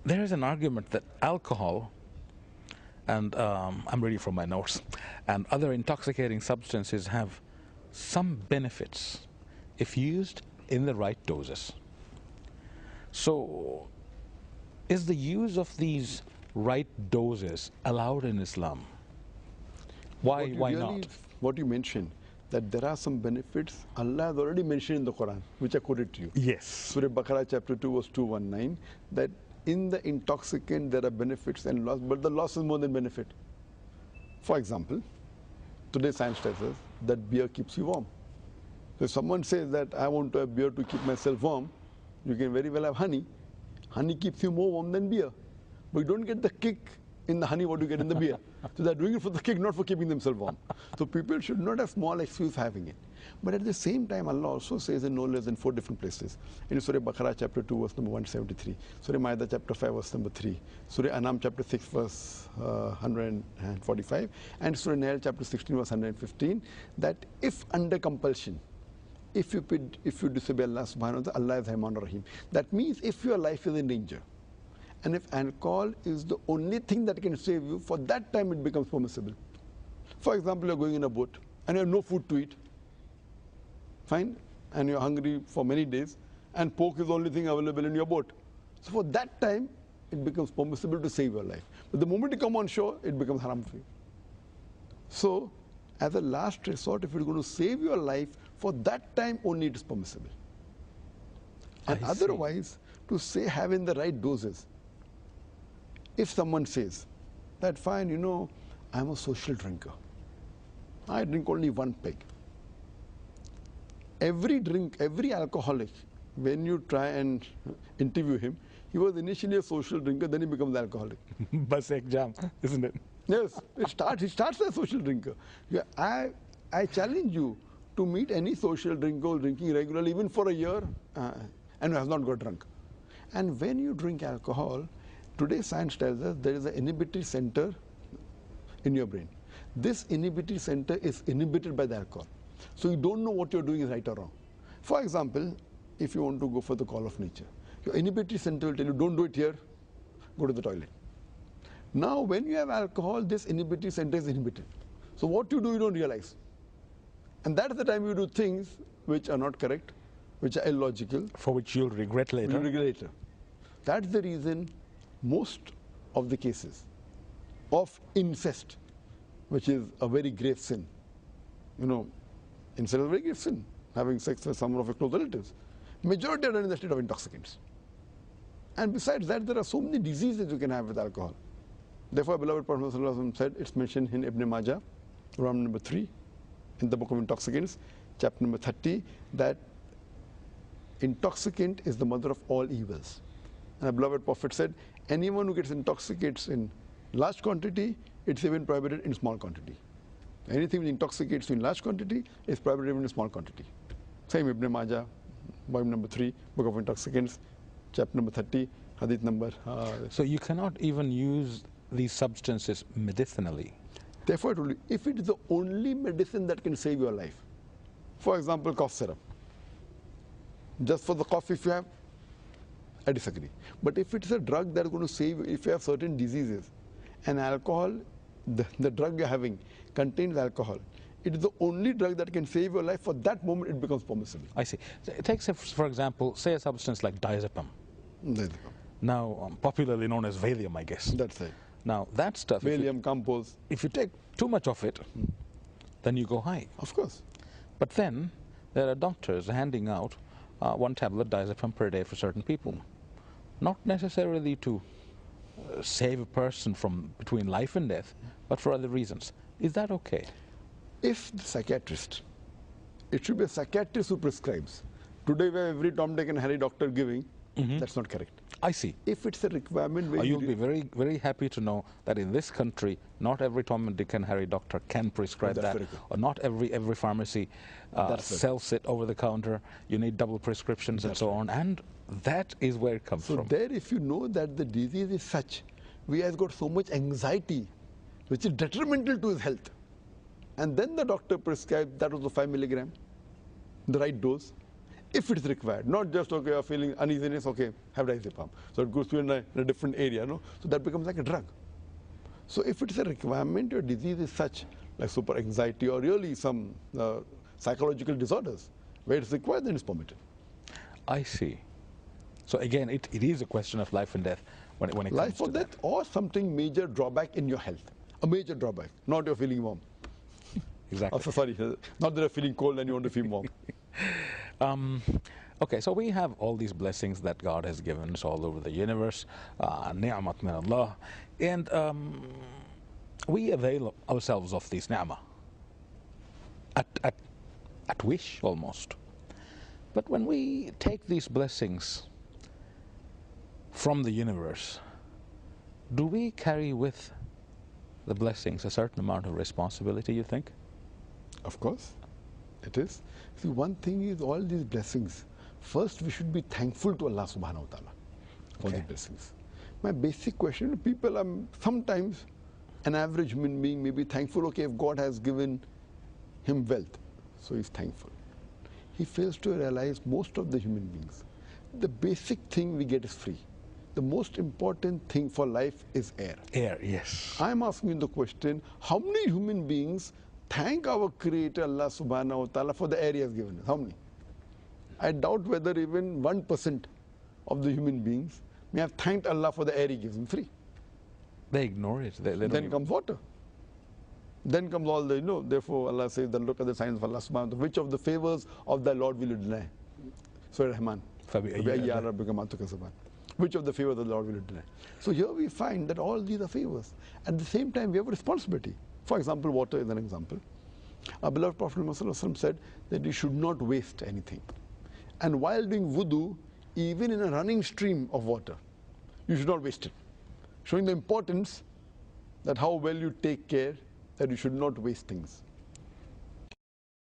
There is an argument that alcohol and I'm ready for my notes, and other intoxicating substances have some benefits if used in the right doses. So, is the use of these right doses allowed in Islam? Why not? What you mentioned, that there are some benefits Allah has already mentioned in the Quran, which I quoted to you. Yes. Surah Baqarah chapter 2 verse 219, that in the intoxicant there are benefits and loss, but the loss is more than benefit. For example, today science tells us that beer keeps you warm. So if someone says that I want to have beer to keep myself warm, you can very well have honey. Honey keeps you more warm than beer. But you don't get the kick in the honey what you get in the beer. So they're doing it for the kick, not for keeping themselves warm. So people should not have small excuse for having it. But at the same time, Allah also says in no less than 4 different places. In Surah Baqarah chapter 2 verse number 173, Surah Ma'idah chapter 5 verse number 3, Surah Anam chapter 6 verse 145, and Surah Nail chapter 16 verse 115, that if under compulsion, if you disobey Allah subhanahu wa ta'ala, Allah is Rahman Rahim. That means if your life is in danger, and if alcohol is the only thing that can save you, for that time it becomes permissible. For example, you're going in a boat and you have no food to eat. Fine? And you're hungry for many days, and pork is the only thing available in your boat. So for that time, it becomes permissible to save your life. But the moment you come on shore, it becomes haram for you. So, as a last resort, if you're going to save your life, for that time only it is permissible. And otherwise, to say having the right doses, if someone says that fine, you know, I'm a social drinker, I drink only 1 peg. Every alcoholic, when you try and interview him, he was initially a social drinker, then he becomes an alcoholic. Bas ek jam, isn't it? Yes, he starts as a social drinker. Yeah, I challenge you to meet any social drinker drinking regularly, even for a year, and has not got drunk. And when you drink alcohol, today science tells us there is an inhibitory center in your brain. This inhibitory center is inhibited by the alcohol. So you don't know what you're doing is right or wrong. For example, if you want to go for the call of nature, your inhibitory center will tell you, don't do it here, go to the toilet. Now, when you have alcohol, this inhibitory center is inhibited. So what you do, you don't realize. And that's the time you do things which are not correct, which are illogical. For which you'll regret later. You'll regret later. That's the reason most of the cases of incest, which is a very grave sin, you know, incest is a very grave sin, having sex with someone of your close relatives. Majority are done in the state of intoxicants. And besides that, there are so many diseases you can have with alcohol. Therefore, beloved Prophet ﷺ said, it's mentioned in Ibn Majah, Ram number 3, in the book of intoxicants, chapter number 30, that intoxicant is the mother of all evils. And the beloved Prophet said, anyone who gets intoxicates in large quantity, it's even prohibited in small quantity. Anything which intoxicates you in large quantity is prohibited even in small quantity. Same Ibn Majah, volume number 3, book of intoxicants, chapter number 30, hadith number. So you cannot even use these substances medicinally. Therefore, if it is the only medicine that can save your life, for example, cough syrup, just for the cough if you have, I disagree. But if it's a drug that is going to save you, if you have certain diseases, and alcohol, the drug you're having contains alcohol, it is the only drug that can save your life. For that moment, it becomes permissible. I see. Take, for example, say a substance like diazepam. Now, popularly known as Valium, I guess. That's right. Now, that stuff, Valium, compose. If you take too much of it, then you go high. Of course. But then, there are doctors handing out 1 tablet diazepam per day for certain people. Not necessarily to save a person from between life and death, but for other reasons. Is that okay? If the psychiatrist, it should be a psychiatrist who prescribes. Today, where every Tom, Dick and Harry doctor giving, that's not correct. I see. If it's a requirement where you'll be very, very happy to know that in this country, not every Tom and Dick and Harry doctor can prescribe that, or not every pharmacy sells it over the counter. You need double prescriptions and so on, and that is where it comes from. So there, if you know that the disease is such, we have got so much anxiety, which is detrimental to his health, and then the doctor prescribes that was the 5 milligram, the right dose, if it's required, not just, okay, you're feeling uneasiness, okay, have diazepam. So it goes to in a different area, no? So that becomes like a drug. So if it's a requirement, your disease is such, like super anxiety or really some psychological disorders, where it's required, then it's permitted. I see. So again, it is a question of life and death when it comes to Life or that. death or something major drawback in your health. A major drawback, not you're feeling warm. Exactly. Oh, sorry, not that you're feeling cold and you want to feel warm. Okay, so we have all these blessings that God has given us all over the universe, ni'mat min Allah, and we avail ourselves of these ni'mah at wish almost. But when we take these blessings from the universe, do we carry with the blessings a certain amount of responsibility, you think? Of course, it is. See, one thing is all these blessings. First, we should be thankful to Allah subhanahu wa ta'ala for Okay. the blessings. My basic question to people, sometimes an average human being may be thankful, okay, if God has given him wealth, so he's thankful. He fails to realize most of the human beings, the basic thing we get is free. The most important thing for life is air. Air, yes. I'm asking you the question, how many human beings thank our Creator Allah subhanahu wa ta'ala for the air He has given us? How many? I doubt whether even 1% of the human beings may have thanked Allah for the air He gives them free. They ignore it. They don't Then even- comes water. Then comes all the, therefore Allah says, then look at the signs of Allah subhanahu wa ta'ala. Which of the favors of thy Lord will you deny? Surah Rahman. فَبِأَيِّ Which of the favors of the Lord will you deny? So here we find that all these are favors. At the same time, we have a responsibility. For example, water is an example. Our beloved Prophet Muhammad said that you should not waste anything. And while doing wudu, even in a running stream of water, you should not waste it. Showing the importance that how well you take care that you should not waste things.